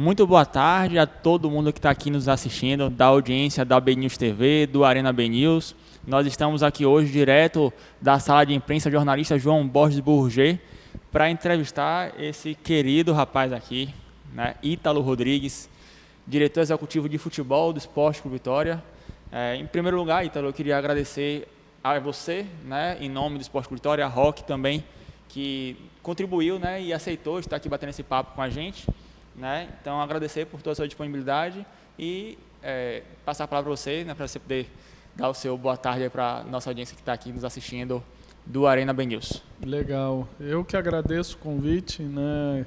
Muito boa tarde a todo mundo que está aqui nos assistindo, da audiência da BNews TV, do Arena BNews. Nós estamos aqui hoje direto da sala de imprensa jornalista João Borges Burger para entrevistar esse querido rapaz aqui, né, Ítalo Rodrigues, diretor executivo de futebol do Esporte Clube Vitória. Em primeiro lugar, Ítalo, eu queria agradecer a você, né, em nome do Esporte Clube Vitória, a Roque também, que contribuiu, né, e aceitou estar aqui batendo esse papo com a gente. Né? Então, agradecer por toda a sua disponibilidade e passar a palavra para você, né, para você poder dar o seu boa tarde para a nossa audiência que está aqui nos assistindo do Arena BNews. Legal. Eu que agradeço o convite, né?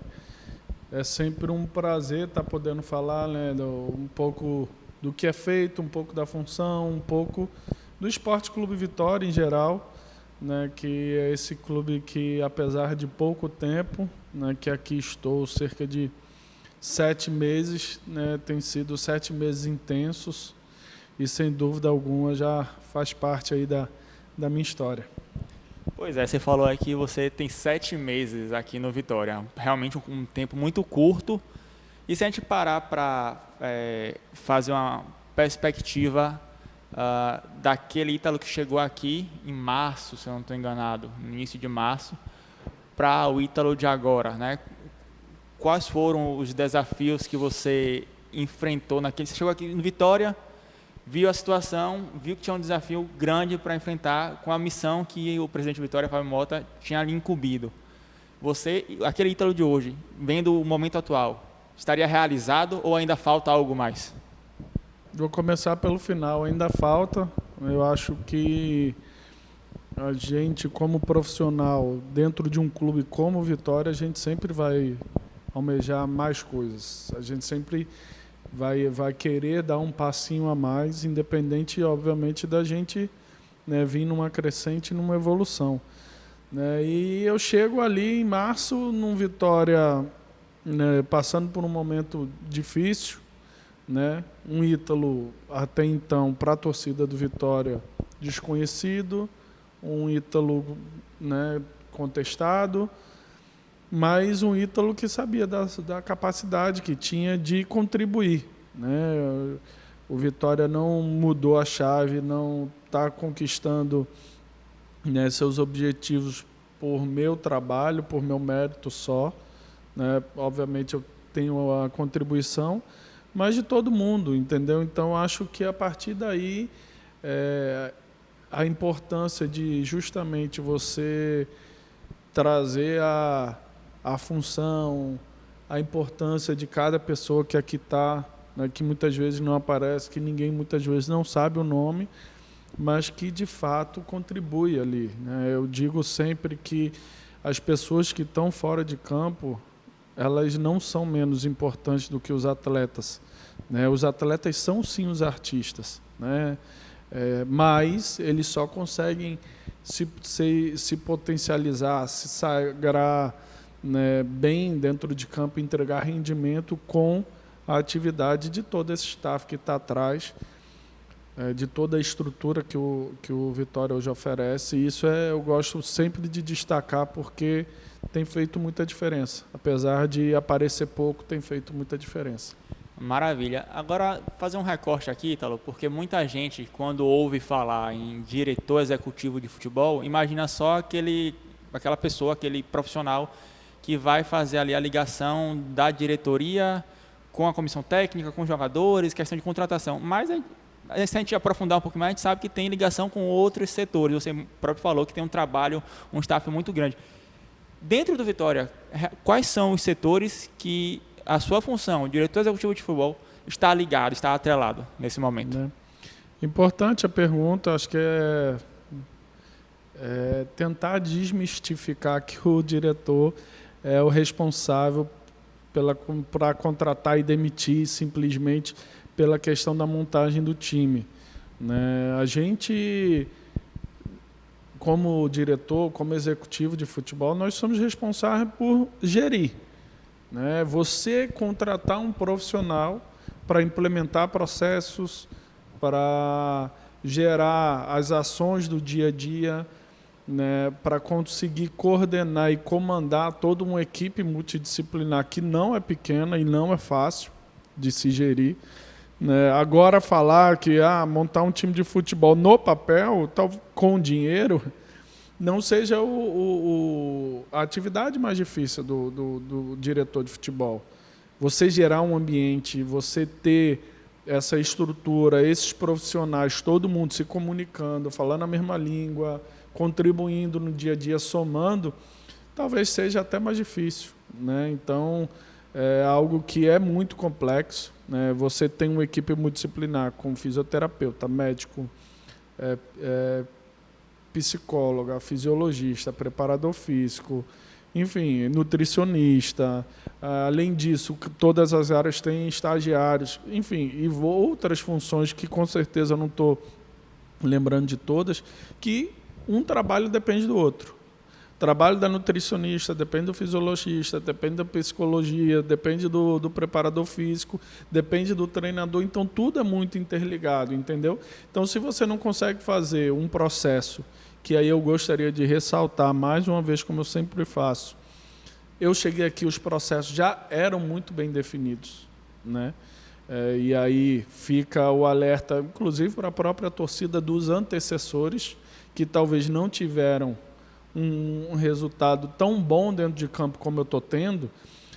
É sempre um prazer estar podendo falar, né, um pouco do que é feito, um pouco da função, um pouco do Esporte Clube Vitória em geral, né, que é esse clube que, apesar de pouco tempo, né, que aqui estou cerca de 7 meses, né, tem sido 7 meses intensos e, sem dúvida alguma, já faz parte aí da minha história. Pois é, você falou aí que você tem 7 meses aqui no Vitória, realmente um tempo muito curto. E se a gente parar para fazer uma perspectiva daquele Ítalo que chegou aqui em março, se eu não estou enganado, no início de março, para o Ítalo de agora, né? Quais foram os desafios que você enfrentou naquele... Você chegou aqui no Vitória, viu a situação, viu que tinha um desafio grande para enfrentar com a missão que o presidente Vitória, Fábio Mota, tinha ali incumbido. Você, aquele Ítalo de hoje, vendo o momento atual, estaria realizado ou ainda falta algo mais? Vou começar pelo final, ainda falta. Eu acho que a gente, como profissional, dentro de um clube como o Vitória, a gente sempre vai almejar mais coisas. A gente sempre vai querer dar um passinho a mais, independente, obviamente, da gente, né, vir numa crescente, numa evolução. Né? E eu chego ali em março, num Vitória, né, passando por um momento difícil, né? Um Ítalo, até então, para a torcida do Vitória, desconhecido, um Ítalo, né, contestado, mas um Ítalo que sabia da capacidade que tinha de contribuir. Né? O Vitória não mudou a chave, não está conquistando, né, seus objetivos por meu trabalho, por meu mérito só. Né? Obviamente eu tenho a contribuição, mas de todo mundo, entendeu? Então acho que a partir daí a importância de justamente você trazer a função, a importância de cada pessoa que aqui está, né, que muitas vezes não aparece, que ninguém muitas vezes não sabe o nome, mas que de fato contribui ali. Né? Eu digo sempre que as pessoas que estão fora de campo, elas não são menos importantes do que os atletas. Né? Os atletas são sim os artistas, né? Mas eles só conseguem se potencializar, se sagrar, né, bem dentro de campo, entregar rendimento com a atividade de todo esse staff que está atrás, de toda a estrutura que o Vitória hoje oferece. E isso eu gosto sempre de destacar, porque tem feito muita diferença. Apesar de aparecer pouco, tem feito muita diferença. Maravilha. Agora, fazer um recorte aqui, Ítalo, porque muita gente, quando ouve falar em diretor executivo de futebol, imagina só aquela pessoa, aquele profissional que vai fazer ali a ligação da diretoria com a comissão técnica, com os jogadores, questão de contratação. Mas se a gente aprofundar um pouco mais, a gente sabe que tem ligação com outros setores. Você próprio falou que tem um trabalho, um staff muito grande. Dentro do Vitória, quais são os setores que a sua função, o diretor executivo de futebol, está ligado, está atrelado nesse momento? Importante a pergunta, acho que é tentar desmistificar que o diretor é o responsável para contratar e demitir simplesmente pela questão da montagem do time. Né? A gente, como diretor, como executivo de futebol, nós somos responsáveis por gerir. Né? Você contratar um profissional para implementar processos, para gerar as ações do dia a dia, né, para conseguir coordenar e comandar toda uma equipe multidisciplinar que não é pequena e não é fácil de se gerir. Né? Agora falar que montar um time de futebol no papel, com dinheiro, não seja a atividade mais difícil do diretor de futebol. Você gerar um ambiente, você ter essa estrutura, esses profissionais, todo mundo se comunicando, falando a mesma língua, contribuindo no dia a dia, somando, talvez seja até mais difícil. Né? Então, é algo que é muito complexo. Né? Você tem uma equipe multidisciplinar com fisioterapeuta, médico, psicóloga, fisiologista, preparador físico, enfim, nutricionista. Além disso, todas as áreas têm estagiários, enfim, e outras funções que com certeza eu não estou lembrando de todas, que um trabalho depende do outro. O trabalho da nutricionista depende do fisiologista, depende da psicologia, depende do preparador físico, depende do treinador. Então, tudo é muito interligado, entendeu? Então, se você não consegue fazer um processo, que aí eu gostaria de ressaltar mais uma vez, como eu sempre faço, eu cheguei aqui, os processos já eram muito bem definidos, né? E aí fica o alerta, inclusive para a própria torcida dos antecessores, que talvez não tiveram um resultado tão bom dentro de campo como eu estou tendo,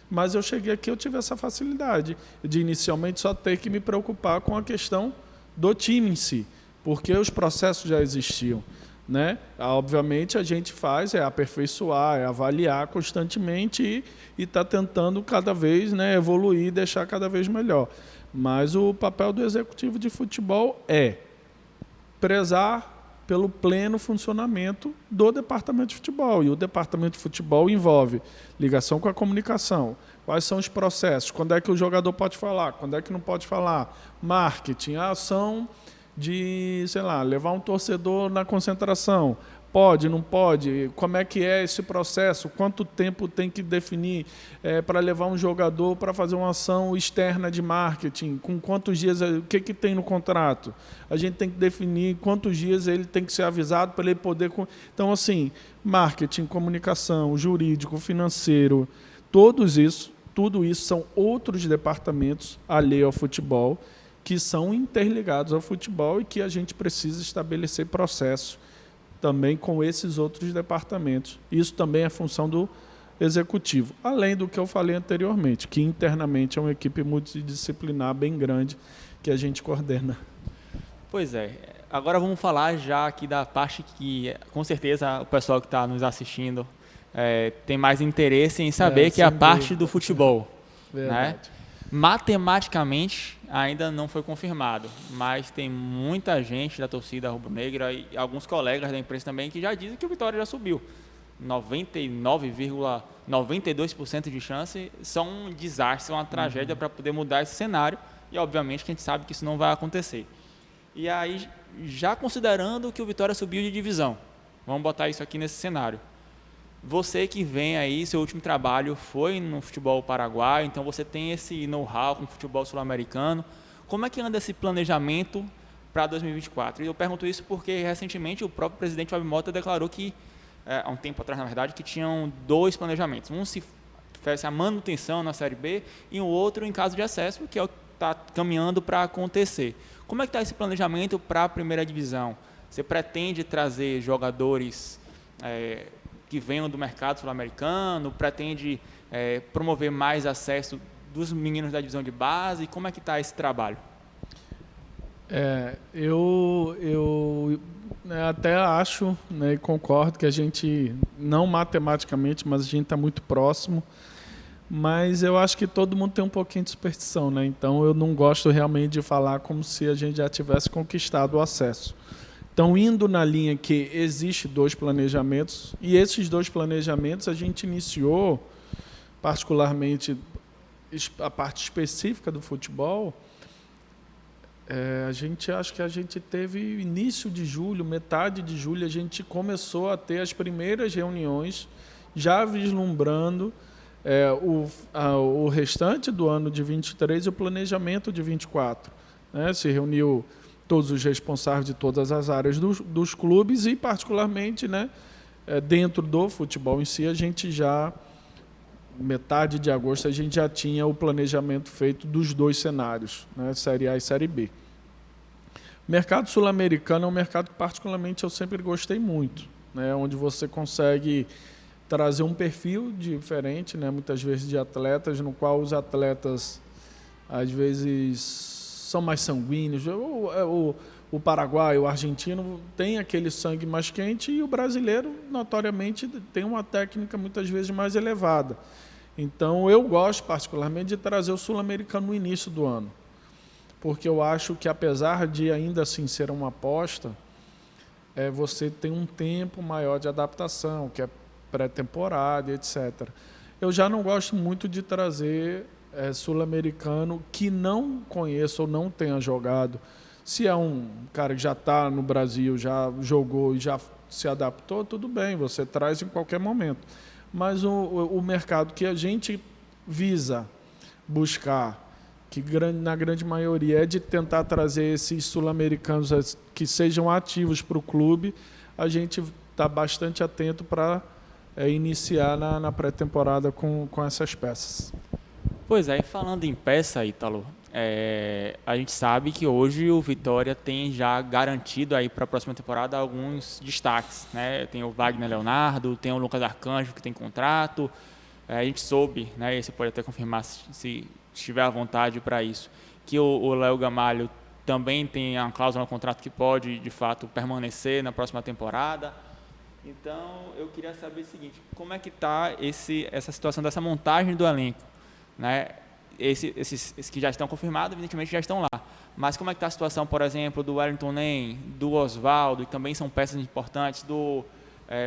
mas eu cheguei aqui, eu tive essa facilidade de inicialmente só ter que me preocupar com a questão do time em si, porque os processos já existiam. Né? Obviamente a gente faz, aperfeiçoar, avaliar constantemente e está tentando cada vez, né, evoluir e deixar cada vez melhor. Mas o papel do executivo de futebol é prezar pelo pleno funcionamento do departamento de futebol. E o departamento de futebol envolve ligação com a comunicação, quais são os processos, quando é que o jogador pode falar, quando é que não pode falar, marketing, a ação de, sei lá, levar um torcedor na concentração. Pode, não pode? Como é que é esse processo? Quanto tempo tem que definir para levar um jogador para fazer uma ação externa de marketing? Com quantos dias? O que tem no contrato? A gente tem que definir quantos dias ele tem que ser avisado para ele poder... Então, assim, marketing, comunicação, jurídico, financeiro, tudo isso são outros departamentos alheios ao futebol, que são interligados ao futebol e que a gente precisa estabelecer processo também com esses outros departamentos. Isso também é função do executivo, além do que eu falei anteriormente, que internamente é uma equipe multidisciplinar bem grande que a gente coordena. Pois é. Agora vamos falar já aqui da parte que, com certeza, o pessoal que está nos assistindo tem mais interesse em saber, que é a parte do futebol. Verdade. Né? Matematicamente ainda não foi confirmado, mas tem muita gente da torcida rubro-negra e alguns colegas da imprensa também que já dizem que o Vitória já subiu. 99,92% de chance são um desastre, são uma tragédia para poder mudar esse cenário e obviamente que a gente sabe que isso não vai acontecer. E aí, já considerando que o Vitória subiu de divisão, vamos botar isso aqui nesse cenário. Você que vem aí, seu último trabalho foi no futebol paraguaio, então você tem esse know-how com o futebol sul-americano. Como é que anda esse planejamento para 2024? E eu pergunto isso porque recentemente o próprio presidente Fábio Mota declarou que, há um tempo atrás na verdade, que tinham 2 planejamentos. Um se fizesse a manutenção na Série B e o outro em caso de acesso, que é o que está caminhando para acontecer. Como é que está esse planejamento para a primeira divisão? Você pretende trazer jogadores que venham do mercado sul-americano, pretende promover mais acesso dos meninos da divisão de base? Como é que está esse trabalho? Eu até acho, né, e concordo que a gente, não matematicamente, mas a gente está muito próximo, mas eu acho que todo mundo tem um pouquinho de superstição, né? Então eu não gosto realmente de falar como se a gente já tivesse conquistado o acesso. Então, indo na linha que existe 2 planejamentos, e esses 2 planejamentos a gente iniciou, particularmente a parte específica do futebol, acho que a gente teve início de julho, metade de julho, a gente começou a ter as primeiras reuniões, já vislumbrando o restante do ano de 23 e o planejamento de 24. Né? Se reuniu todos os responsáveis de todas as áreas dos clubes e, particularmente, né, dentro do futebol em si, a gente já, metade de agosto, a gente já tinha o planejamento feito dos 2 cenários, né, Série A e Série B. O mercado sul-americano é um mercado que particularmente eu sempre gostei muito, né, onde você consegue trazer um perfil diferente, né, muitas vezes de atletas, no qual os atletas às vezes são mais sanguíneos. O Paraguai, o argentino tem aquele sangue mais quente e o brasileiro, notoriamente, tem uma técnica muitas vezes mais elevada. Então, eu gosto particularmente de trazer o sul-americano no início do ano, porque eu acho que, apesar de ainda assim ser uma aposta, você tem um tempo maior de adaptação, que é pré-temporada, etc. Eu já não gosto muito de trazer sul-americano que não conheça ou não tenha jogado. Se é um cara que já está no Brasil, já jogou e já se adaptou, tudo bem, você traz em qualquer momento. Mas o mercado que a gente visa buscar, que na grande maioria é de tentar trazer esses sul-americanos que sejam ativos para o clube, a gente está bastante atento para iniciar na pré-temporada com essas peças. Pois é, e falando em peça, Ítalo, a gente sabe que hoje o Vitória tem já garantido aí para a próxima temporada alguns destaques, né? Tem o Wagner Leonardo, tem o Lucas Arcanjo, que tem contrato. A gente soube, né, e você pode até confirmar se estiver à vontade para isso, que o Léo Gamalho também tem uma cláusula no contrato que pode, de fato, permanecer na próxima temporada. Então, eu queria saber o seguinte, como é que está essa situação dessa montagem do elenco, né? Esses que já estão confirmados, evidentemente, já estão lá. Mas como é que está a situação, por exemplo, do Wellington Nem, do Oswaldo, que também são peças importantes, do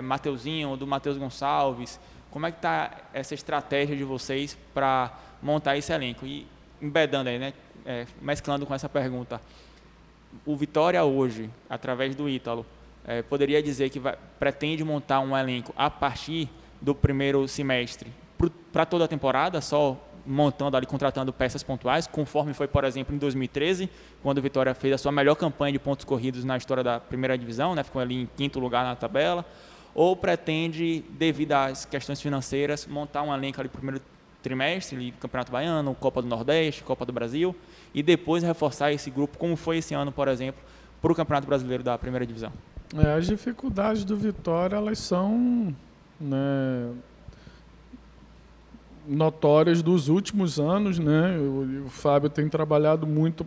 Mateuzinho, do Matheus Gonçalves? Como é que está essa estratégia de vocês para montar esse elenco? E embedando aí, né, mesclando com essa pergunta, o Vitória hoje, através do Ítalo, poderia dizer que pretende montar um elenco a partir do primeiro semestre para toda a temporada, só montando ali, contratando peças pontuais, conforme foi, por exemplo, em 2013, quando o Vitória fez a sua melhor campanha de pontos corridos na história da primeira divisão, né, ficou ali em 5º lugar na tabela, ou pretende, devido às questões financeiras, montar um elenco ali no primeiro trimestre, ali, Campeonato Baiano, Copa do Nordeste, Copa do Brasil, e depois reforçar esse grupo, como foi esse ano, por exemplo, para o Campeonato Brasileiro da primeira divisão? As dificuldades do Vitória, elas são, né, notórias dos últimos anos, né? O Fábio tem trabalhado muito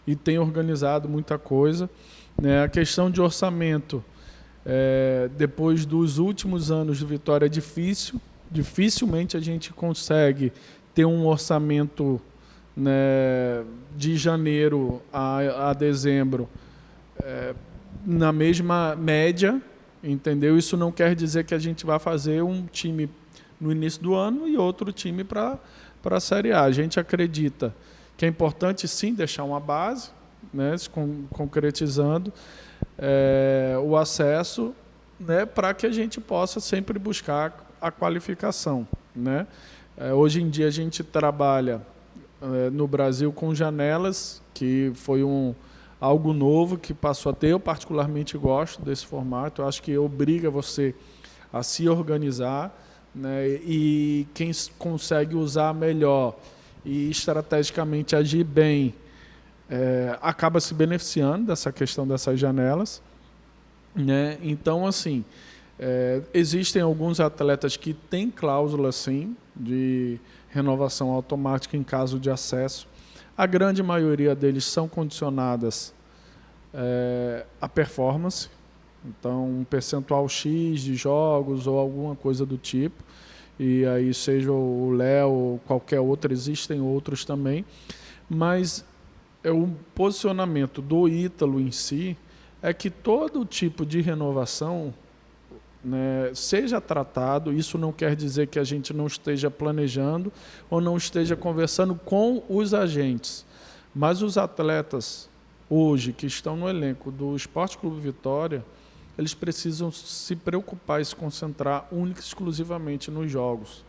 e tem organizado muita coisa, né? A questão de orçamento, depois dos últimos anos do Vitória é difícil, dificilmente a gente consegue ter um orçamento, né, de janeiro a dezembro na mesma média, entendeu? Isso não quer dizer que a gente vai fazer um time no início do ano e outro time para a Série A. A gente acredita que é importante, sim, deixar uma base, né, se concretizando o acesso, né, para que a gente possa sempre buscar a qualificação, né? Hoje em dia a gente trabalha no Brasil com janelas, que foi algo novo que passou a ter. Eu particularmente gosto desse formato. Eu acho que obriga você a se organizar, né? E quem consegue usar melhor e estrategicamente agir bem acaba se beneficiando dessa questão dessas janelas, né? Então, assim, existem alguns atletas que têm cláusula, sim, de renovação automática em caso de acesso. A grande maioria deles são condicionadas à performance, então um percentual X de jogos ou alguma coisa do tipo, e aí seja o Léo ou qualquer outro, existem outros também, mas o posicionamento do Ítalo em si é que todo tipo de renovação, né, seja tratado. Isso não quer dizer que a gente não esteja planejando ou não esteja conversando com os agentes, mas os atletas hoje que estão no elenco do Esporte Clube Vitória, eles precisam se preocupar e se concentrar única e exclusivamente nos jogos,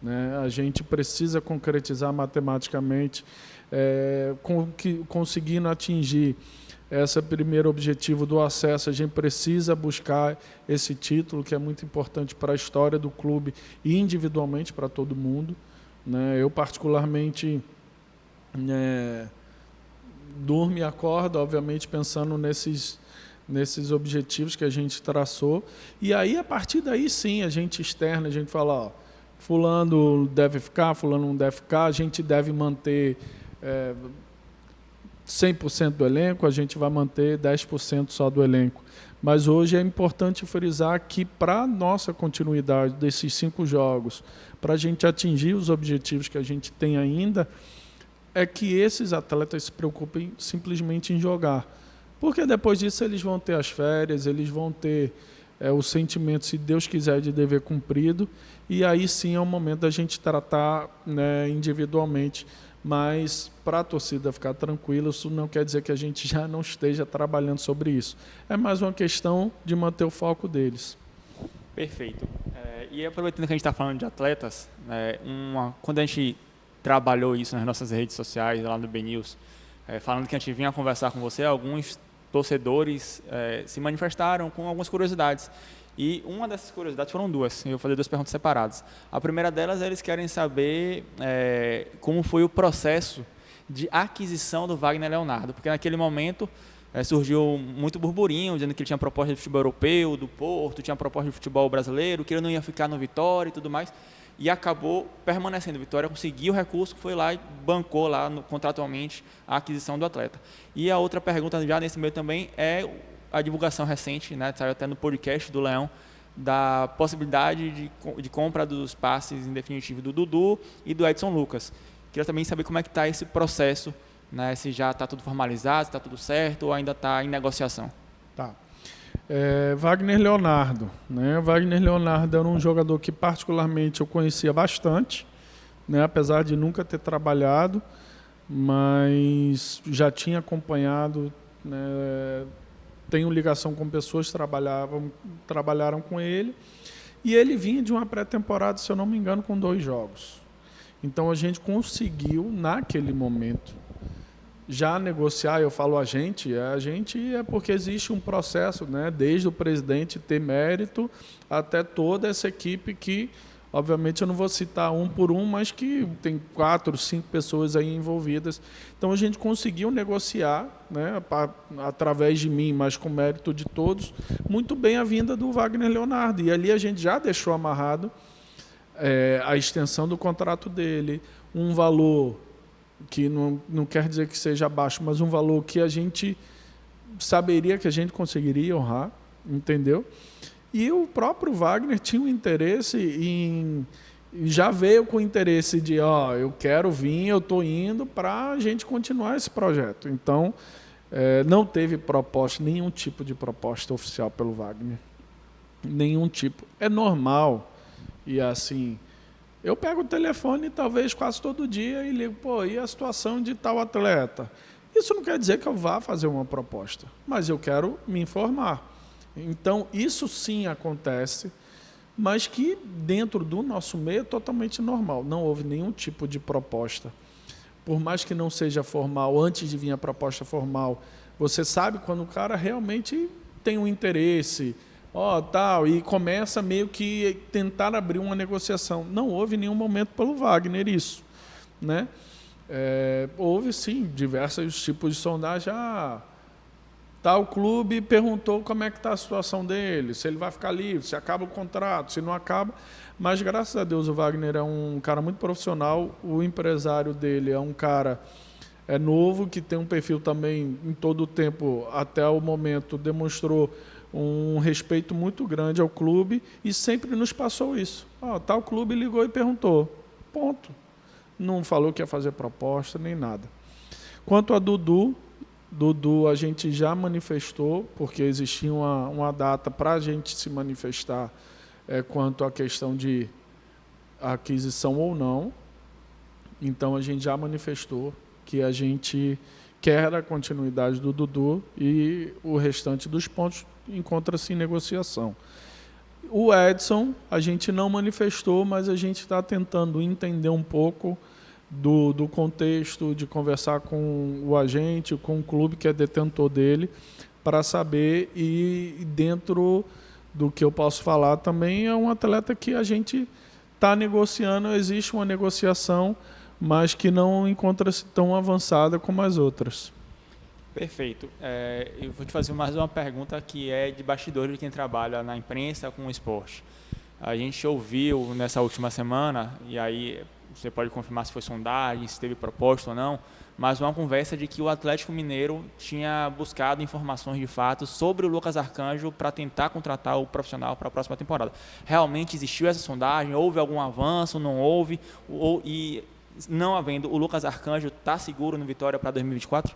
né? A gente precisa concretizar matematicamente, conseguindo atingir esse é o primeiro objetivo do acesso. A gente precisa buscar esse título, que é muito importante para a história do clube e individualmente para todo mundo, né? Eu, particularmente, durmo e acordo, obviamente, pensando nesses objetivos que a gente traçou. E aí, a partir daí, sim, a gente externa, a gente fala, ó, fulano deve ficar, fulano não deve ficar, a gente deve manter 100% do elenco, a gente vai manter 10% só do elenco. Mas hoje é importante frisar que, para a nossa continuidade desses 5 jogos, para a gente atingir os objetivos que a gente tem ainda, é que esses atletas se preocupem simplesmente em jogar. Porque depois disso eles vão ter as férias, eles vão ter o sentimento, se Deus quiser, de dever cumprido, e aí sim é o momento da gente tratar, né, individualmente. Mas para a torcida ficar tranquila, isso não quer dizer que a gente já não esteja trabalhando sobre isso. É mais uma questão de manter o foco deles. Perfeito. E aproveitando que a gente está falando de atletas, quando a gente trabalhou isso nas nossas redes sociais, lá no BNews, falando que a gente vinha conversar com você, alguns torcedores se manifestaram com algumas curiosidades. E uma dessas curiosidades foram 2, eu vou fazer 2 perguntas separadas. A primeira delas, eles querem saber como foi o processo de aquisição do Wagner Leonardo, porque naquele momento surgiu muito burburinho, dizendo que ele tinha proposta de futebol europeu, do Porto, tinha proposta de futebol brasileiro, que ele não ia ficar no Vitória e tudo mais, e acabou permanecendo. Vitória conseguiu o recurso, foi lá e bancou lá contratualmente a aquisição do atleta. E a outra pergunta, já nesse meio também, é a divulgação recente, né, saiu até no podcast do Leão, da possibilidade de compra dos passes em definitivo do Dudu e do Edson Lucas. Queria também saber como é que está esse processo, né, se já está tudo formalizado, se está tudo certo ou ainda está em negociação. Tá. Wagner Leonardo, né? Wagner Leonardo era um jogador que particularmente eu conhecia bastante, né, apesar de nunca ter trabalhado, mas já tinha acompanhado, né, tenho ligação com pessoas que trabalharam com ele, e ele vinha de uma pré-temporada, se eu não me engano, com 2 jogos. Então a gente conseguiu, naquele momento, já negociar. Eu falo a gente é porque existe um processo, né, desde o presidente ter mérito até toda essa equipe que, obviamente eu não vou citar um por um, mas que tem 4, 5 pessoas aí envolvidas. Então a gente conseguiu negociar, né, através de mim, mas com mérito de todos, muito bem a vinda do Wagner Leonardo. E ali a gente já deixou amarrado a extensão do contrato dele, um valor que não quer dizer que seja baixo, mas um valor que a gente saberia que a gente conseguiria honrar, entendeu? E o próprio Wagner tinha um interesse já veio com o interesse de, eu quero vir, eu estou indo para a gente continuar esse projeto. Então, não teve proposta, nenhum tipo de proposta oficial pelo Wagner. Nenhum tipo. É normal. E assim, eu pego o telefone talvez quase todo dia e ligo, e a situação de tal atleta? Isso não quer dizer que eu vá fazer uma proposta, mas eu quero me informar. Então, isso sim acontece, mas que dentro do nosso meio é totalmente normal. Não houve nenhum tipo de proposta. Por mais que não seja formal, antes de vir a proposta formal, você sabe quando o cara realmente tem um interesse, tal, e começa meio que tentar abrir uma negociação. Não houve nenhum momento pelo Wagner isso, né? Houve sim diversos tipos de sondagem. Tal clube perguntou como é que está a situação dele, se ele vai ficar livre, se acaba o contrato, se não acaba. Mas graças a Deus o Wagner é um cara muito profissional, o empresário dele é um cara novo, que tem um perfil também em todo o tempo, até o momento, demonstrou um respeito muito grande ao clube e sempre nos passou isso. Tal clube ligou e perguntou. Ponto. Não falou que ia fazer proposta, nem nada. Quanto a Dudu a gente já manifestou, porque existia uma data para a gente se manifestar quanto à questão de aquisição ou não. Então a gente já manifestou que a gente quer a continuidade do Dudu e o restante dos pontos encontra-se em negociação. O Edson, a gente não manifestou, mas a gente está tentando entender um pouco do contexto, de conversar com o agente, com o clube que é detentor dele, para saber, e dentro do que eu posso falar também, é um atleta que a gente está negociando, existe uma negociação, mas que não encontra-se tão avançada como as outras. Perfeito. Eu vou te fazer mais uma pergunta que é de bastidores de quem trabalha na imprensa com o esporte. A gente ouviu nessa última semana, e aí você pode confirmar se foi sondagem, se teve proposta ou não, mas uma conversa de que o Atlético Mineiro tinha buscado informações de fato sobre o Lucas Arcanjo para tentar contratar o profissional para a próxima temporada. Realmente existiu essa sondagem? Houve algum avanço? Não houve? E não havendo, o Lucas Arcanjo está seguro no Vitória para 2024?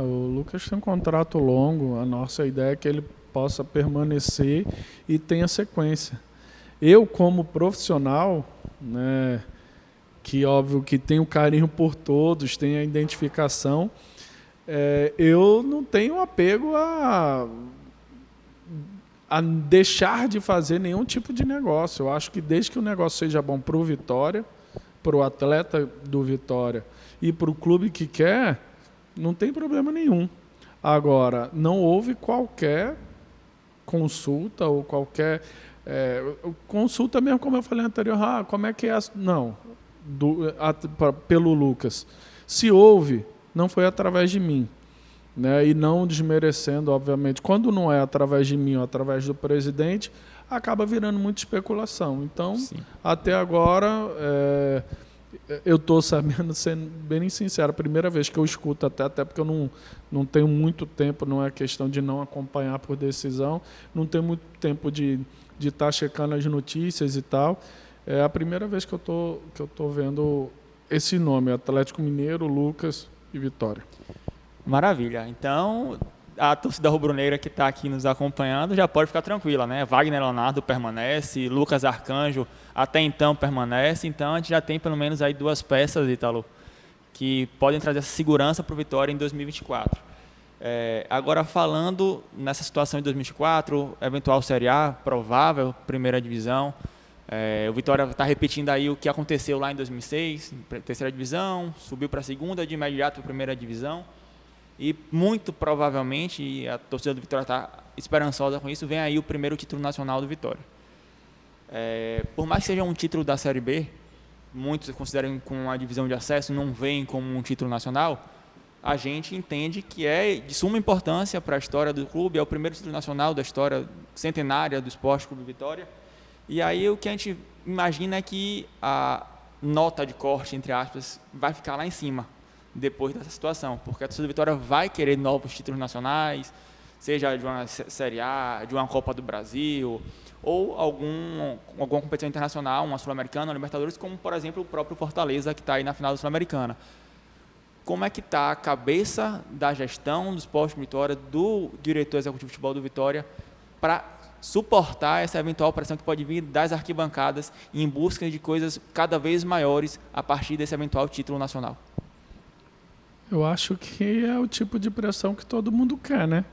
O Lucas tem um contrato longo, a nossa ideia é que ele possa permanecer e tenha sequência. Eu, como profissional, né, que óbvio que tem o carinho por todos, tem a identificação, eu não tenho apego a deixar de fazer nenhum tipo de negócio. Eu acho que desde que o negócio seja bom para o Vitória, para o atleta do Vitória e para o clube que quer, não tem problema nenhum. Agora, não houve qualquer consulta ou qualquer... consulta mesmo, como eu falei anterior, como é que é? Não, pelo Lucas. Se houve, não foi através de mim, né? E não desmerecendo, obviamente. Quando não é através de mim ou através do presidente, acaba virando muita especulação. Então, sim, até agora, eu estou sabendo, sendo bem sincero, a primeira vez que eu escuto, até porque eu não tenho muito tempo, não é questão de não acompanhar por decisão, não tenho muito tempo de estar checando as notícias e tal. É a primeira vez que eu tô vendo esse nome, Atlético Mineiro, Lucas e Vitória. Maravilha. Então, a torcida rubro-negra que está aqui nos acompanhando já pode ficar tranquila, né? Wagner Leonardo permanece, Lucas Arcanjo até então permanece, então a gente já tem pelo menos aí 2 peças, Ítalo, que podem trazer essa segurança para o Vitória em 2024. Agora, falando nessa situação de 2024, eventual Série A, provável primeira divisão, o Vitória está repetindo aí o que aconteceu lá em 2006, terceira divisão, subiu para a segunda, de imediato para a primeira divisão, e muito provavelmente, e a torcida do Vitória está esperançosa com isso, vem aí o primeiro título nacional do Vitória. Por mais que seja um título da Série B, muitos consideram com a divisão de acesso, não veem como um título nacional, a gente entende que é de suma importância para a história do clube, é o primeiro título nacional da história centenária do Esporte Clube Vitória. E aí o que a gente imagina é que a nota de corte, entre aspas, vai ficar lá em cima depois dessa situação, porque a torcida do Vitória vai querer novos títulos nacionais, seja de uma Série A, de uma Copa do Brasil, ou alguma competição internacional, uma Sul-Americana, uma Libertadores, como, por exemplo, o próprio Fortaleza, que está aí na final da Sul-Americana. Como é que está a cabeça da gestão do Esporte Vitória, do diretor executivo de futebol do Vitória, para suportar essa eventual pressão que pode vir das arquibancadas em busca de coisas cada vez maiores a partir desse eventual título nacional? Eu acho que é o tipo de pressão que todo mundo quer, né?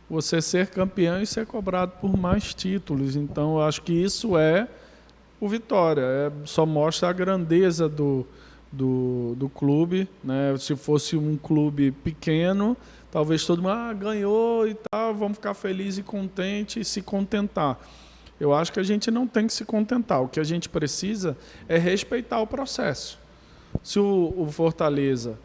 Você ser campeão e ser cobrado por mais títulos. Então, eu acho que isso é o Vitória. Só mostra a grandeza do clube, né? Se fosse um clube pequeno, talvez todo mundo ganhou e tal, vamos ficar felizes e contentes e se contentar. Eu acho que a gente não tem que se contentar. O que a gente precisa é respeitar o processo. Se o Fortaleza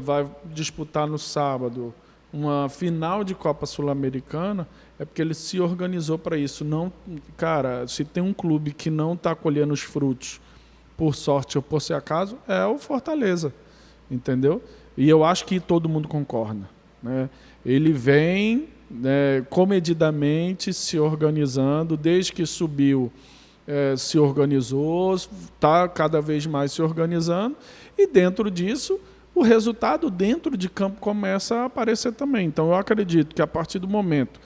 vai disputar no sábado uma final de Copa Sul-Americana, é porque ele se organizou para isso. Não, cara, se tem um clube que não está colhendo os frutos por sorte ou por ser acaso, é o Fortaleza, entendeu? E eu acho que todo mundo concorda, né? Ele vem, né, comedidamente se organizando, desde que subiu, se organizou, está cada vez mais se organizando, e dentro disso, o resultado dentro de campo começa a aparecer também. Então, eu acredito que a partir do momento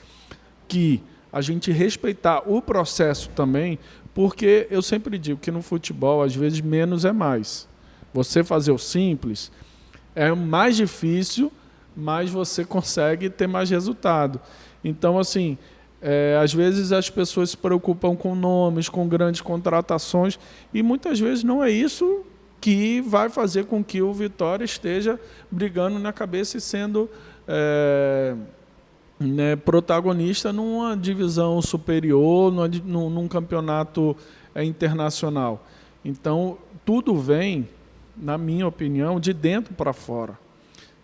que a gente respeitar o processo também, porque eu sempre digo que no futebol, às vezes, menos é mais. Você fazer o simples é mais difícil, mas você consegue ter mais resultado. Então, assim, às vezes as pessoas se preocupam com nomes, com grandes contratações, e muitas vezes não é isso que vai fazer com que o Vitória esteja brigando na cabeça e sendo protagonista numa divisão superior, num campeonato internacional. Então, tudo vem, na minha opinião, de dentro para fora.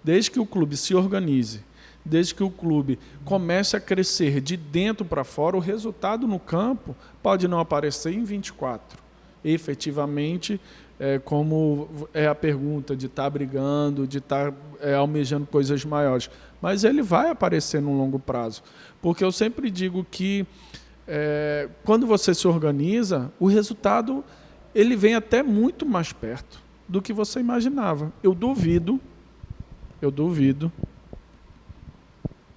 Desde que o clube se organize, desde que o clube comece a crescer de dentro para fora, o resultado no campo pode não aparecer em 24. Efetivamente, como é a pergunta de estar brigando, de estar almejando coisas maiores. Mas ele vai aparecer no longo prazo. Porque eu sempre digo que quando você se organiza, o resultado ele vem até muito mais perto do que você imaginava. Eu duvido,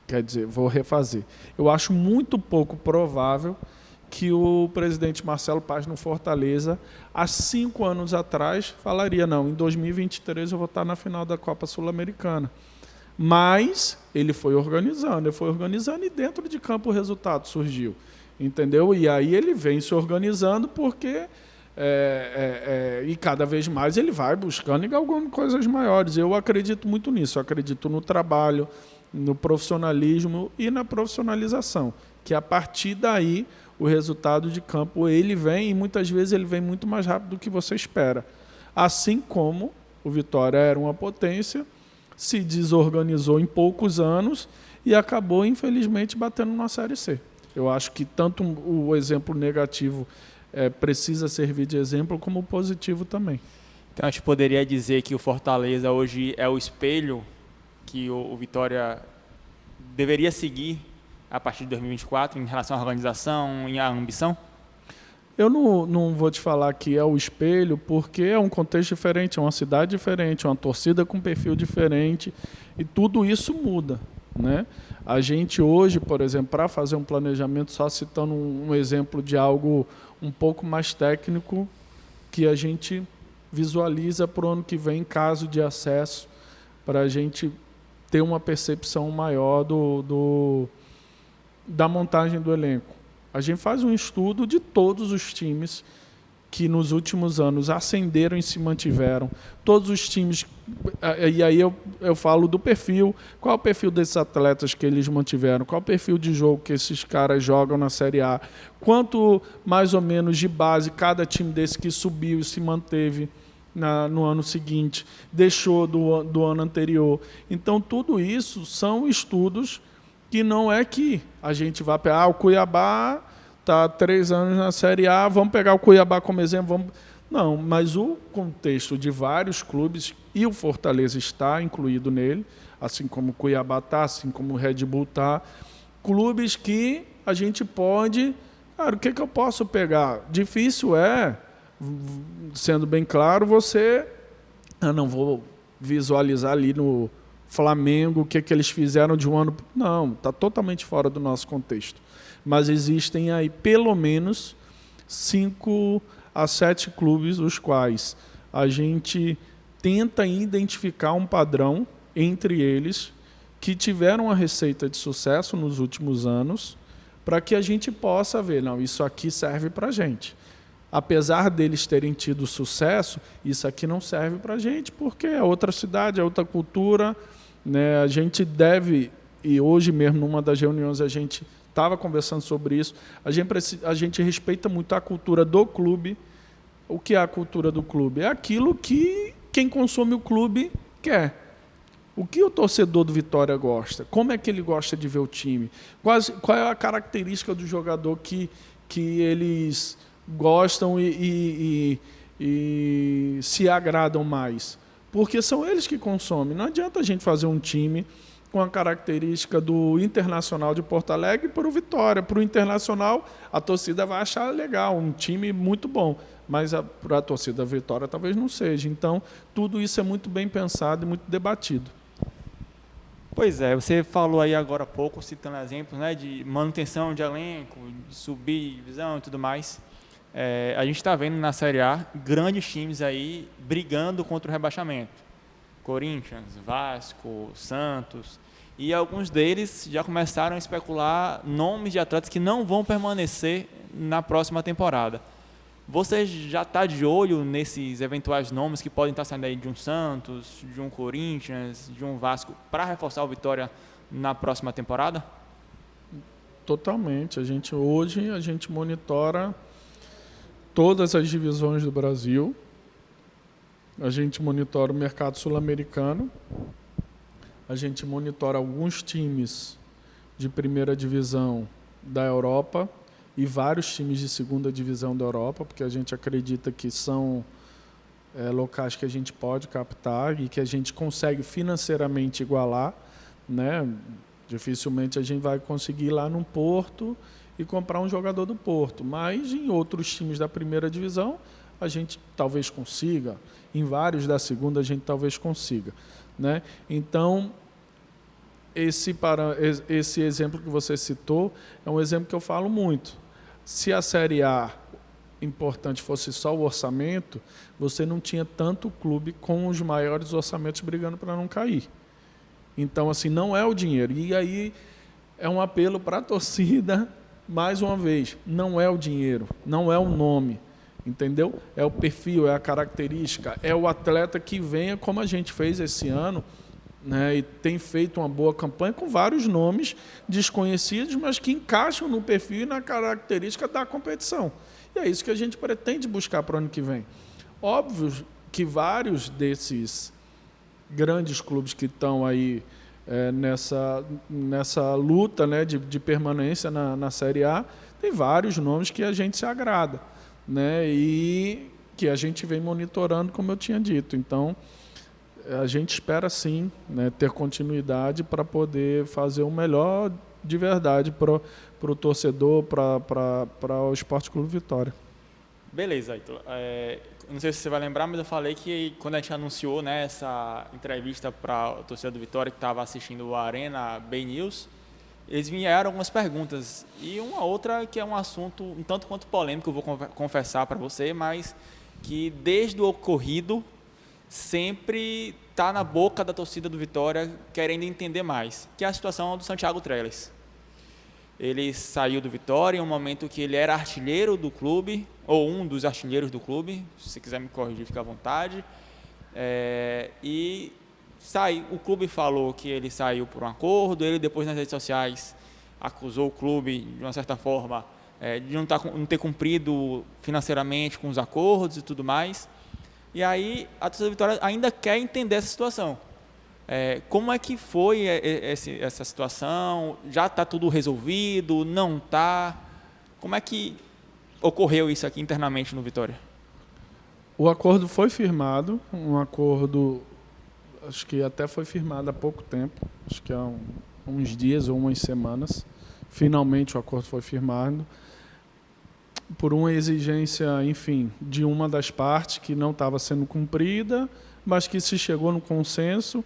quer dizer, vou refazer. Eu acho muito pouco provável que o presidente Marcelo Paz no Fortaleza, há 5 anos atrás, falaria, não, em 2023 eu vou estar na final da Copa Sul-Americana. Mas ele foi organizando e dentro de campo o resultado surgiu. Entendeu? E aí ele vem se organizando porque e cada vez mais ele vai buscando e galgando coisas maiores. Eu acredito muito nisso, eu acredito no trabalho, no profissionalismo e na profissionalização, que a partir daí o resultado de campo ele vem e muitas vezes ele vem muito mais rápido do que você espera. Assim como o Vitória era uma potência, se desorganizou em poucos anos e acabou, infelizmente, batendo na Série C. Eu acho que tanto o exemplo negativo precisa servir de exemplo, como o positivo também. Então, a gente poderia dizer que o Fortaleza hoje é o espelho que o Vitória deveria seguir a partir de 2024 em relação à organização e à ambição? Eu não vou te falar que é o espelho, porque é um contexto diferente, é uma cidade diferente, é uma torcida com perfil diferente, e tudo isso muda, né? A gente hoje, por exemplo, para fazer um planejamento, só citando um exemplo de algo um pouco mais técnico, que a gente visualiza para o ano que vem, em caso de acesso, para a gente ter uma percepção maior da montagem do elenco. A gente faz um estudo de todos os times que nos últimos anos ascenderam e se mantiveram. Todos os times, e aí eu falo do perfil, qual é o perfil desses atletas que eles mantiveram, qual é o perfil de jogo que esses caras jogam na Série A, quanto mais ou menos de base cada time desse que subiu e se manteve no ano seguinte, deixou do ano anterior. Então tudo isso são estudos que não é que a gente vai pegar o Cuiabá, está há 3 anos na Série A, vamos pegar o Cuiabá como exemplo. Não, mas o contexto de vários clubes, e o Fortaleza está incluído nele, assim como o Cuiabá está, assim como o Red Bull está, clubes que a gente pode... Cara, o que eu posso pegar? Difícil sendo bem claro, você... Eu não vou visualizar ali no Flamengo, o que eles fizeram de um ano... Não, está totalmente fora do nosso contexto. Mas existem aí pelo menos 5 a 7 clubes, os quais a gente tenta identificar um padrão entre eles que tiveram uma receita de sucesso nos últimos anos, para que a gente possa ver, não, isso aqui serve para a gente. Apesar deles terem tido sucesso, isso aqui não serve para a gente, porque é outra cidade, é outra cultura, né? A gente deve, e hoje mesmo numa das reuniões a gente estava conversando sobre isso, a gente respeita muito a cultura do clube. O que é a cultura do clube? É aquilo que quem consome o clube quer. O que o torcedor do Vitória gosta? Como é que ele gosta de ver o time? Qual é a característica do jogador que eles gostam e se agradam mais? Porque são eles que consomem. Não adianta a gente fazer um time com a característica do Internacional de Porto Alegre para o Vitória. Para o Internacional, a torcida vai achar legal, um time muito bom, mas para a torcida da Vitória talvez não seja. Então, tudo isso é muito bem pensado e muito debatido. Pois é, você falou aí agora há pouco, citando exemplos, né, de manutenção de elenco, de subir divisão e tudo mais. A gente está vendo na Série A grandes times aí brigando contra o rebaixamento. Corinthians, Vasco, Santos, e alguns deles já começaram a especular nomes de atletas que não vão permanecer na próxima temporada. Você já está de olho nesses eventuais nomes que podem estar saindo aí de um Santos, de um Corinthians, de um Vasco, para reforçar o Vitória na próxima temporada? Totalmente. Hoje a gente monitora todas as divisões do Brasil. A gente monitora o mercado sul-americano. A gente monitora alguns times de primeira divisão da Europa e vários times de segunda divisão da Europa, porque a gente acredita que são locais que a gente pode captar e que a gente consegue financeiramente igualar, né? Dificilmente a gente vai conseguir ir lá no Porto e comprar um jogador do Porto, mas em outros times da primeira divisão a gente talvez consiga, em vários da segunda a gente talvez consiga, né? Então, esse exemplo que você citou é um exemplo que eu falo muito. Se a Série A importante fosse só o orçamento, você não tinha tanto clube com os maiores orçamentos brigando para não cair. Então, assim, não é o dinheiro. E aí é um apelo para a torcida, mais uma vez, não é o dinheiro, não é o nome, entendeu? É o perfil, é a característica, é o atleta que venha, como a gente fez esse ano, né, e tem feito uma boa campanha com vários nomes desconhecidos, mas que encaixam no perfil e na característica da competição. E é isso que a gente pretende buscar para o ano que vem. Óbvio que vários desses grandes clubes que estão aí nessa luta, né, de permanência na Série A, tem vários nomes que a gente se agrada, né, e que a gente vem monitorando, como eu tinha dito. Então, a gente espera sim, né, ter continuidade para poder fazer o melhor de verdade para o torcedor, para o Esporte Clube Vitória. Beleza, Heitor. Não sei se você vai lembrar, mas eu falei que quando a gente anunciou, né, essa entrevista para o torcedor do Vitória que estava assistindo o Arena BNews, eles vieram algumas perguntas. E uma outra que é um assunto um tanto quanto polêmico, eu vou confessar para você, mas que desde o ocorrido sempre está na boca da torcida do Vitória querendo entender mais, que é a situação do Santiago Trellis. Ele saiu do Vitória em um momento que ele era artilheiro do clube, ou um dos artilheiros do clube, se você quiser me corrigir, fica à vontade. E o clube falou que ele saiu por um acordo, ele depois nas redes sociais acusou o clube, de uma certa forma, de não ter cumprido financeiramente com os acordos e tudo mais. E aí a torcida do Vitória ainda quer entender essa situação. Como é que foi essa situação? Já está tudo resolvido? Não está? Como é que ocorreu isso aqui internamente no Vitória? O acordo foi firmado, um acordo, acho que até foi firmado há pouco tempo, acho que há uns dias ou umas semanas. Finalmente o acordo foi firmado, por uma exigência, enfim, de uma das partes que não estava sendo cumprida, mas que se chegou no consenso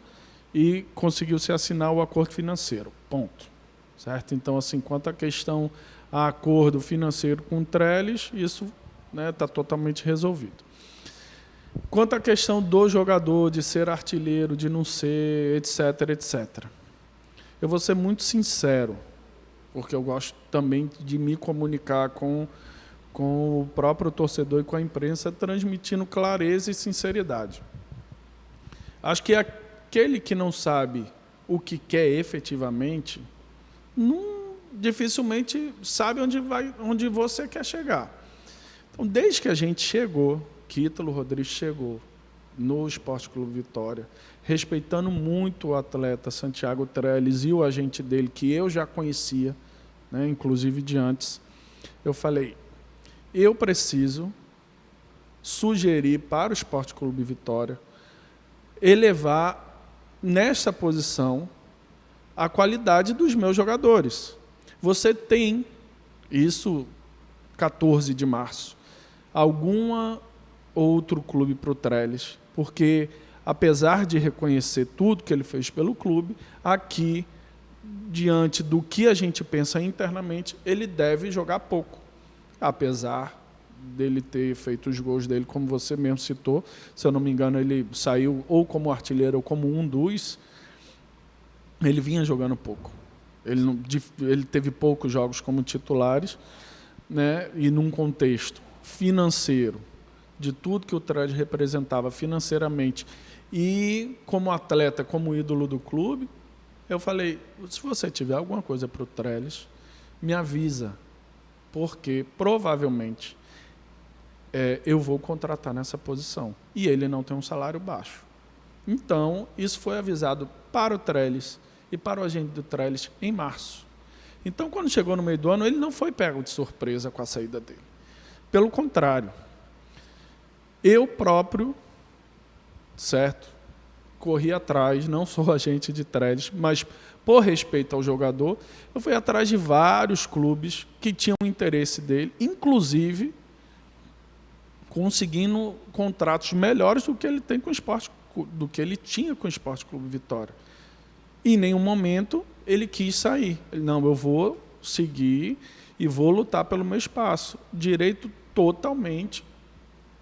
e conseguiu-se assinar o acordo financeiro. Ponto. Certo? Então, assim, quanto à questão a acordo financeiro com o Trellis, isso está totalmente resolvido. Quanto à questão do jogador, de ser artilheiro, de não ser, etc., etc., eu vou ser muito sincero, porque eu gosto também de me comunicar com o próprio torcedor e com a imprensa, transmitindo clareza e sinceridade. Acho que aquele que não sabe o que quer efetivamente, dificilmente sabe onde você quer chegar. Então, desde que a gente chegou, que Ítalo Rodrigues chegou no Esporte Clube Vitória, respeitando muito o atleta Santiago Trellis e o agente dele, que eu já conhecia, né, inclusive de antes, eu falei, eu preciso sugerir para o Esporte Clube Vitória elevar nesta posição a qualidade dos meus jogadores. Você tem, isso 14 de março, algum outro clube para o Trellis, porque apesar de reconhecer tudo que ele fez pelo clube, aqui, diante do que a gente pensa internamente, ele deve jogar pouco. Apesar dele ter feito os gols dele, como você mesmo citou, se eu não me engano, ele saiu ou como artilheiro ou como um dos, ele vinha jogando pouco. Ele teve poucos jogos como titulares, né, e num contexto financeiro, de tudo que o Trellis representava financeiramente, e como atleta, como ídolo do clube, eu falei, se você tiver alguma coisa para o Trellis, me avisa, porque provavelmente eu vou contratar nessa posição. E ele não tem um salário baixo. Então, isso foi avisado para o Trellis e para o agente do Trellis em março. Então, quando chegou no meio do ano, ele não foi pego de surpresa com a saída dele. Pelo contrário, eu próprio, certo, corri atrás, não sou agente de Trellis, mas por respeito ao jogador, eu fui atrás de vários clubes que tinham interesse dele, inclusive conseguindo contratos melhores do que ele tem com o Esporte, do que ele tinha com o Esporte Clube Vitória. E em nenhum momento ele quis sair. Ele, não, eu vou seguir e vou lutar pelo meu espaço. Direito totalmente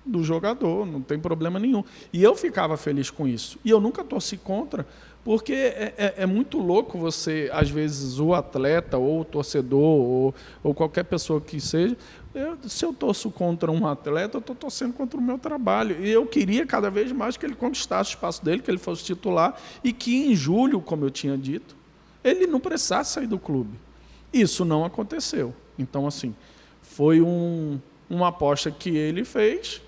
do jogador, não tem problema nenhum. E eu ficava feliz com isso. E eu nunca torci contra, porque é muito louco você, às vezes, o atleta ou o torcedor ou qualquer pessoa que seja, se eu torço contra um atleta, eu estou torcendo contra o meu trabalho. E eu queria cada vez mais que ele conquistasse o espaço dele, que ele fosse titular e que em julho, como eu tinha dito, ele não precisasse sair do clube. Isso não aconteceu. Então, assim, foi uma aposta que ele fez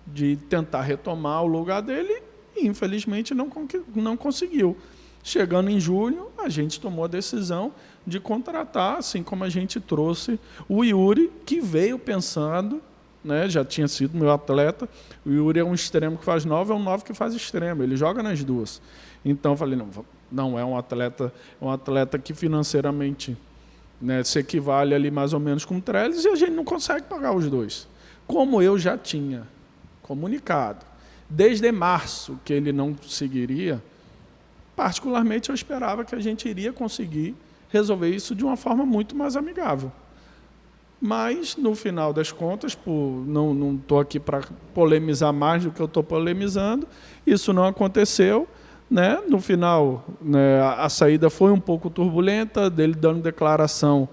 de tentar retomar o lugar dele e, infelizmente, não conseguiu. Chegando em julho, a gente tomou a decisão de contratar, assim como a gente trouxe o Yuri, que veio pensando, né, já tinha sido meu atleta. O Yuri é um extremo que faz 9, é um 9 que faz extremo, ele joga nas duas. Então, eu falei, não é um atleta que financeiramente, né, se equivale ali mais ou menos com o Trellis, e a gente não consegue pagar os dois. Como eu já tinha comunicado, desde março que ele não seguiria, particularmente eu esperava que a gente iria conseguir resolver isso de uma forma muito mais amigável. Mas, no final das contas, não estou aqui para polemizar mais do que eu estou polemizando, isso não aconteceu. Né? No final, né, a saída foi um pouco turbulenta, dele dando declaração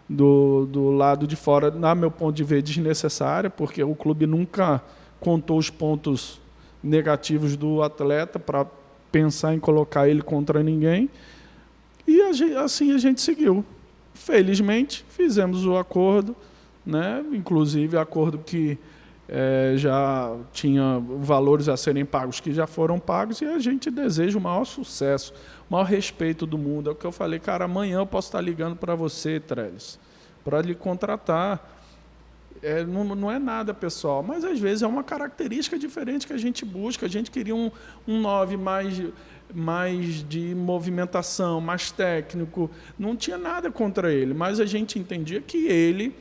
do lado de fora, na meu ponto de ver, desnecessária, porque o clube nunca contou os pontos negativos do atleta para pensar em colocar ele contra ninguém. E assim a gente seguiu. Felizmente, fizemos o acordo, né? Inclusive acordo que já tinha valores a serem pagos que já foram pagos, e a gente deseja o maior sucesso, o maior respeito do mundo. É o que eu falei, cara, amanhã eu posso estar ligando para você, Trellis, para lhe contratar. Não é nada pessoal, mas às vezes é uma característica diferente que a gente busca. A gente queria um 9 mais de movimentação, mais técnico. Não tinha nada contra ele, mas a gente entendia que ele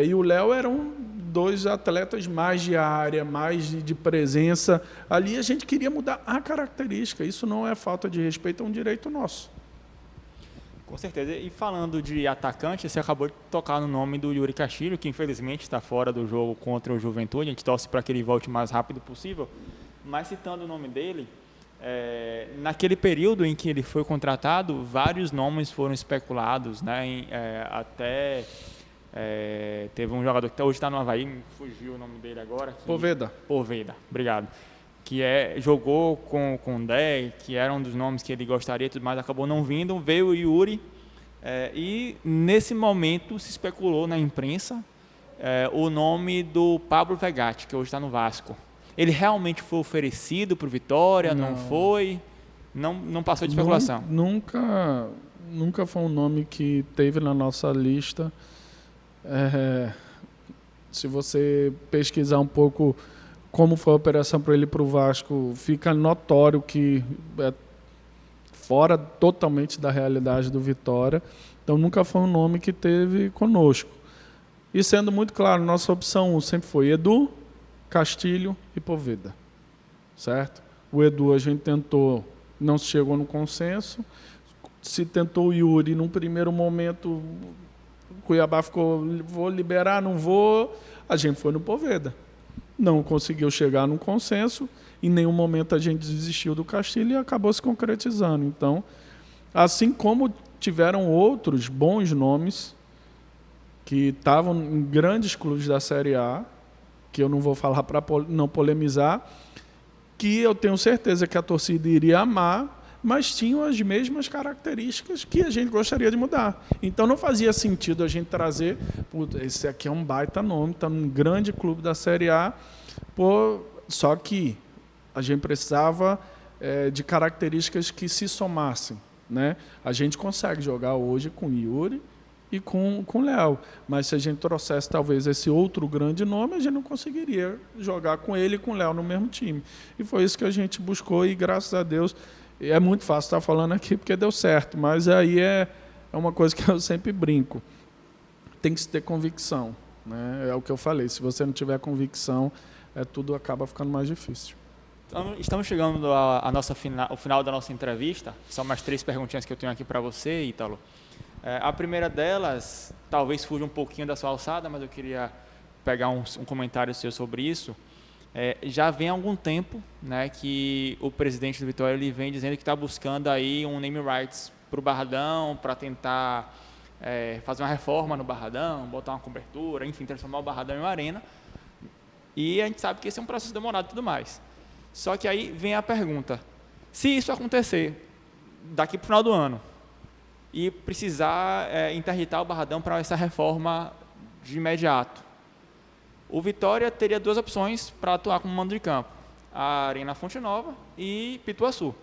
e o Léo eram dois atletas mais de área, mais de presença. Ali a gente queria mudar a característica. Isso não é falta de respeito, é um direito nosso. Com certeza. E falando de atacante, você acabou de tocar no nome do Yuri Castilho, que infelizmente está fora do jogo contra o Juventude. A gente torce para que ele volte o mais rápido possível. Mas citando o nome dele, naquele período em que ele foi contratado, vários nomes foram especulados, né? Teve um jogador que hoje está no Avaí, me fugiu o nome dele agora. Poveda, obrigado. Que jogou com o Dé, que era um dos nomes que ele gostaria, tudo mais, acabou não vindo, veio o Yuri, e nesse momento se especulou na imprensa o nome do Pablo Vegatti, que hoje está no Vasco. Ele realmente foi oferecido para o Vitória, não foi? Não passou de especulação? Nunca foi um nome que teve na nossa lista. Se você pesquisar um pouco como foi a operação para ele para o Vasco, fica notório que é fora totalmente da realidade do Vitória. Então, nunca foi um nome que teve conosco. E sendo muito claro, nossa opção 1 sempre foi Edu, Castilho e Poveda. Certo? O Edu a gente tentou, não chegou no consenso. Se tentou o Yuri, num primeiro momento, o Cuiabá ficou, vou liberar, não vou. A gente foi no Poveda. Não conseguiu chegar num consenso, em nenhum momento a gente desistiu do Castilho e acabou se concretizando. Então, assim como tiveram outros bons nomes que estavam em grandes clubes da Série A, que eu não vou falar para não polemizar, que eu tenho certeza que a torcida iria amar, mas tinham as mesmas características que a gente gostaria de mudar. Então não fazia sentido a gente trazer, esse aqui é um baita nome, está num grande clube da Série A, só que a gente precisava de características que se somassem, né? A gente consegue jogar hoje com Yuri e com Léo, mas se a gente trouxesse talvez esse outro grande nome, a gente não conseguiria jogar com ele e com o Léo no mesmo time. E foi isso que a gente buscou e, graças a Deus, é muito fácil estar falando aqui porque deu certo, mas aí é uma coisa que eu sempre brinco. Tem que se ter convicção, né? É o que eu falei, se você não tiver convicção, tudo acaba ficando mais difícil. Então, estamos chegando ao final da nossa entrevista. São mais 3 perguntinhas que eu tenho aqui para você, Ítalo. A primeira delas, talvez fuja um pouquinho da sua alçada, mas eu queria pegar um comentário seu sobre isso. Já vem há algum tempo, né, que o presidente do Vitória ele vem dizendo que está buscando aí um name rights para o Barradão, para tentar fazer uma reforma no Barradão, botar uma cobertura, enfim, transformar o Barradão em uma arena. E a gente sabe que esse é um processo demorado e tudo mais. Só que aí vem a pergunta, se isso acontecer daqui para o final do ano e precisar interditar o Barradão para essa reforma de imediato, o Vitória teria 2 opções para atuar como mando de campo, a Arena Fonte Nova e Pituaçu.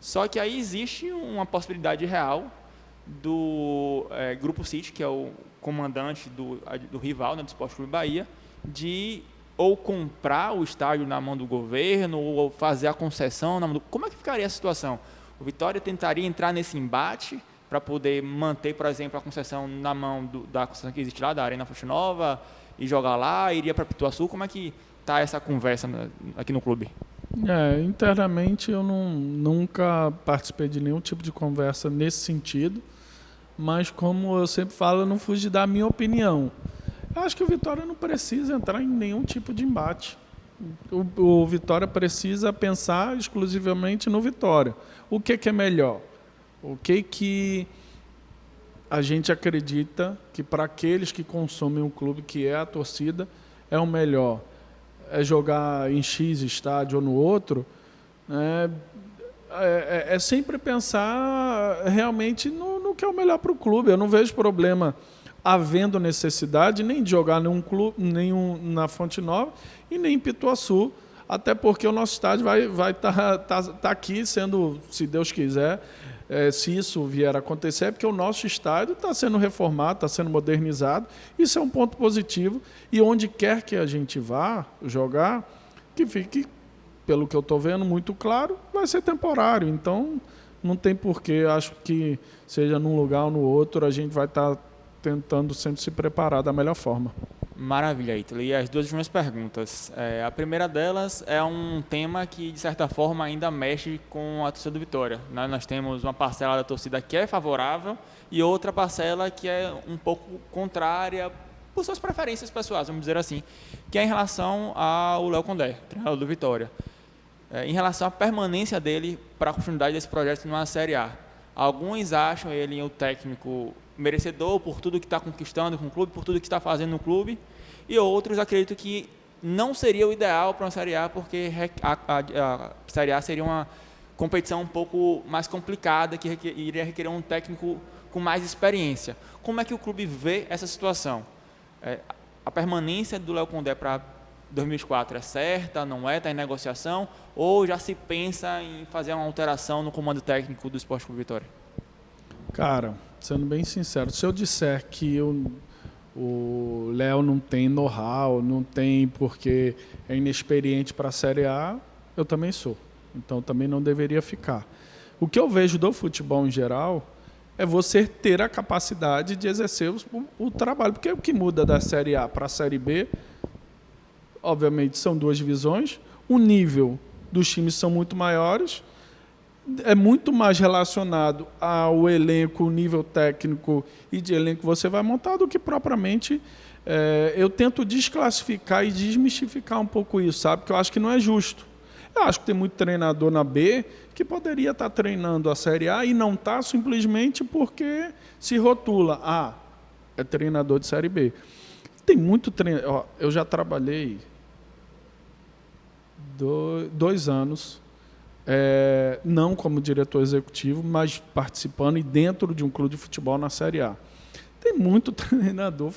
Só que aí existe uma possibilidade real do Grupo City, que é o comandante do rival, né, do Sport Clube Bahia, de ou comprar o estádio na mão do governo ou fazer a concessão na mão do... Como é que ficaria a situação? O Vitória tentaria entrar nesse embate para poder manter, por exemplo, a concessão na mão da concessão que existe lá, da Arena Fonte Nova, e jogar lá, iria para Pituaçu? Como é que está essa conversa aqui no clube? Internamente eu nunca participei de nenhum tipo de conversa nesse sentido, mas como eu sempre falo, eu não fujo da minha opinião. Eu acho que o Vitória não precisa entrar em nenhum tipo de embate. O Vitória precisa pensar exclusivamente no Vitória. O que é melhor? O que a gente acredita que para aqueles que consomem o clube, que é a torcida, é o melhor? É jogar em X estádio ou no outro? É sempre pensar realmente no que é o melhor para o clube. Eu não vejo problema havendo necessidade nem de jogar nenhum clube, na Fonte Nova e nem em Pituaçu, até porque o nosso estádio vai tá aqui sendo, se Deus quiser, se isso vier a acontecer, é porque o nosso estádio está sendo reformado, está sendo modernizado. Isso é um ponto positivo. E onde quer que a gente vá jogar, que fique, pelo que eu estou vendo, muito claro, vai ser temporário. Então, não tem porquê, acho que seja num lugar ou no outro, a gente vai estar tentando sempre se preparar da melhor forma. Maravilha, Ítalo. E as 2 últimas perguntas. A primeira delas é um tema que, de certa forma, ainda mexe com a torcida do Vitória. Nós temos uma parcela da torcida que é favorável e outra parcela que é um pouco contrária por suas preferências pessoais, vamos dizer assim, que é em relação ao Léo Condé, treinador do Vitória. Em relação à permanência dele para a continuidade desse projeto numa Série A. Alguns acham ele o técnico merecedor por tudo que está conquistando com o clube, por tudo que está fazendo no clube, e outros acreditam que não seria o ideal para uma Série A, porque a Série A seria uma competição um pouco mais complicada, que iria requerer um técnico com mais experiência. Como é que o clube vê essa situação? A permanência do Léo Condé para 2004 é certa, não é? Está em negociação? Ou já se pensa em fazer uma alteração no comando técnico do Sport Clube Vitória? Cara, sendo bem sincero, se eu disser que o Léo não tem know-how, não tem porque é inexperiente para a Série A, eu também sou. Então também não deveria ficar. O que eu vejo do futebol em geral é você ter a capacidade de exercer o trabalho. Porque o que muda da Série A para a Série B, obviamente são 2 divisões, o nível dos times são muito maiores, é muito mais relacionado ao elenco, o nível técnico e de elenco que você vai montar do que propriamente... eu tento desclassificar e desmistificar um pouco isso, sabe? Porque eu acho que não é justo. Eu acho que tem muito treinador na B que poderia estar treinando a Série A e não está simplesmente porque se rotula. É treinador de Série B. Tem muito treinador... Eu já trabalhei 2 anos, não como diretor executivo, mas participando e dentro de um clube de futebol na Série A. Tem muito treinador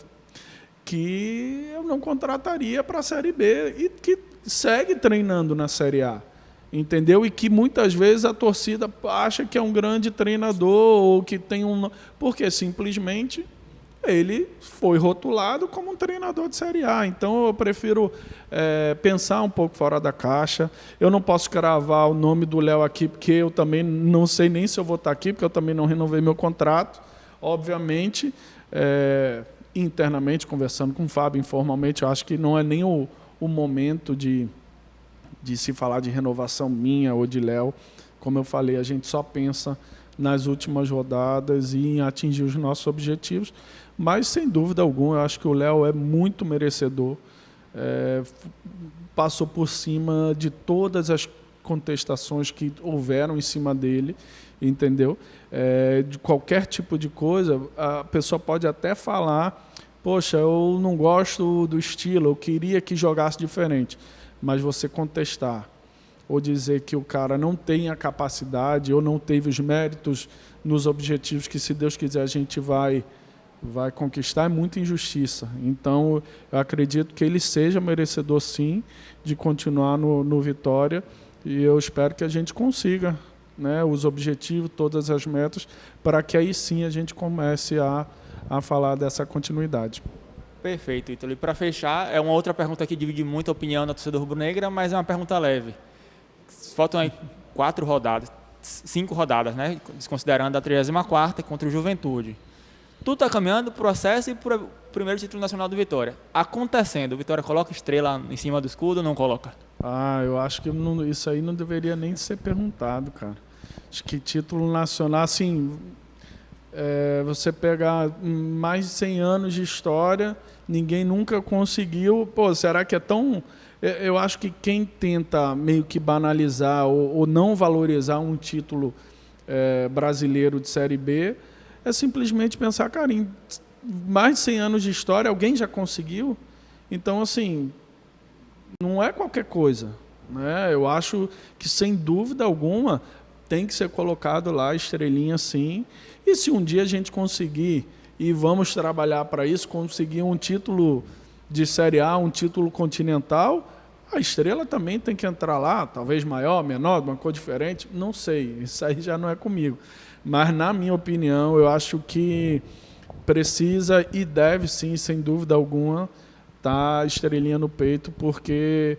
que eu não contrataria para a Série B e que segue treinando na Série A, entendeu? E que muitas vezes a torcida acha que é um grande treinador ou que tem porque simplesmente ele foi rotulado como um treinador de Série A. Então eu prefiro pensar um pouco fora da caixa. Eu não posso cravar o nome do Léo aqui, porque eu também não sei nem se eu vou estar aqui, porque eu também não renovei meu contrato. Obviamente, internamente, conversando com o Fábio informalmente, eu acho que não é nem o momento de se falar de renovação minha ou de Léo. Como eu falei, a gente só pensa nas últimas rodadas e em atingir os nossos objetivos. Mas, sem dúvida alguma, eu acho que o Léo é muito merecedor. Passou por cima de todas as contestações que houveram em cima dele, entendeu? De qualquer tipo de coisa, a pessoa pode até falar, poxa, eu não gosto do estilo, eu queria que jogasse diferente. Mas você contestar ou dizer que o cara não tem a capacidade ou não teve os méritos nos objetivos que, se Deus quiser, a gente vai conquistar, é muita injustiça. Então, eu acredito que ele seja merecedor, sim, de continuar no Vitória, e eu espero que a gente consiga, né, os objetivos, todas as metas, para que aí sim a gente comece a falar dessa continuidade. Perfeito, Ítalo. E para fechar, é uma outra pergunta que divide muita opinião na torcida rubro-negra, mas é uma pergunta leve. Faltam aí 5 rodadas, né? Desconsiderando a 34ª contra o Juventude. Tudo está caminhando, processo e para o primeiro título nacional do Vitória. Acontecendo, o Vitória coloca estrela em cima do escudo ou não coloca? Eu acho que isso aí não deveria nem ser perguntado, cara. Acho que título nacional, assim, você pegar mais de 100 anos de história, ninguém nunca conseguiu. Pô, será que é tão... Eu acho que quem tenta meio que banalizar ou não valorizar um título brasileiro de Série B é simplesmente pensar, cara, em mais de 100 anos de história, alguém já conseguiu? Então, assim, não é qualquer coisa, né? Eu acho que, sem dúvida alguma, tem que ser colocado lá, estrelinha, sim. E se um dia a gente conseguir, e vamos trabalhar para isso, conseguir um título de Série A, um título continental, a estrela também tem que entrar lá, talvez maior, menor, uma cor diferente, não sei, isso aí já não é comigo. Mas, na minha opinião, eu acho que precisa e deve, sim, sem dúvida alguma, estar estrelinha no peito, porque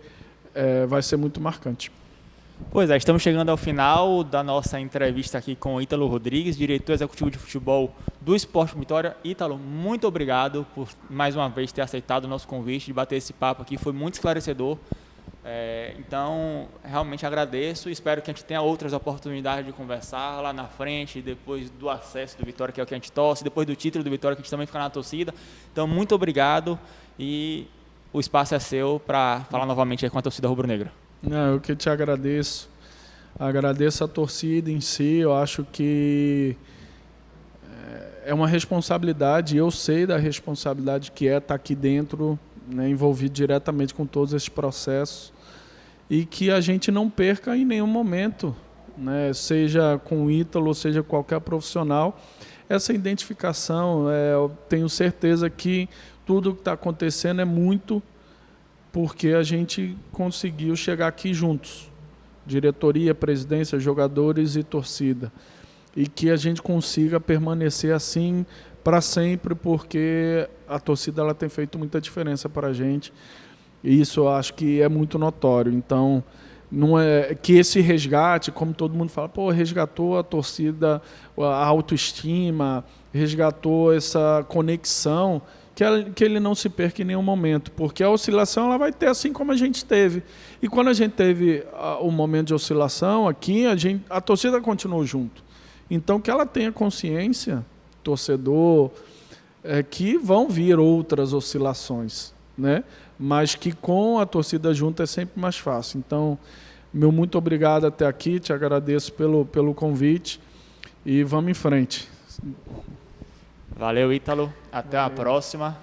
vai ser muito marcante. Pois é, estamos chegando ao final da nossa entrevista aqui com o Ítalo Rodrigues, diretor executivo de futebol do Sport Vitória. Ítalo, muito obrigado por mais uma vez ter aceitado o nosso convite de bater esse papo aqui, foi muito esclarecedor. Então, realmente agradeço e espero que a gente tenha outras oportunidades de conversar lá na frente, depois do acesso do Vitória, que é o que a gente torce, depois do título do Vitória, que a gente também fica na torcida. Então, muito obrigado e o espaço é seu para falar novamente aí com a torcida rubro-negra. Eu que te agradeço. Agradeço a torcida em si. Eu acho que é uma responsabilidade, eu sei da responsabilidade que estar aqui dentro, né, envolvido diretamente com todos esses processos, e que a gente não perca em nenhum momento, né, seja com o Ítalo, seja qualquer profissional, essa identificação. Eu tenho certeza que tudo que está acontecendo é muito porque a gente conseguiu chegar aqui juntos, diretoria, presidência, jogadores e torcida, e que a gente consiga permanecer assim para sempre, porque a torcida ela tem feito muita diferença para a gente, e isso eu acho que é muito notório. Então, não é que esse resgate, como todo mundo fala, resgatou a torcida, a autoestima, resgatou essa conexão, que ele não se perca em nenhum momento, porque a oscilação ela vai ter, assim como a gente teve. E quando a gente teve o momento de oscilação aqui, a torcida continuou junto. Então, que ela tenha consciência, torcedor, que vão vir outras oscilações, né? Mas que com a torcida junto é sempre mais fácil. Então, meu muito obrigado até aqui, te agradeço pelo convite e vamos em frente. Valeu, Ítalo. Até a próxima.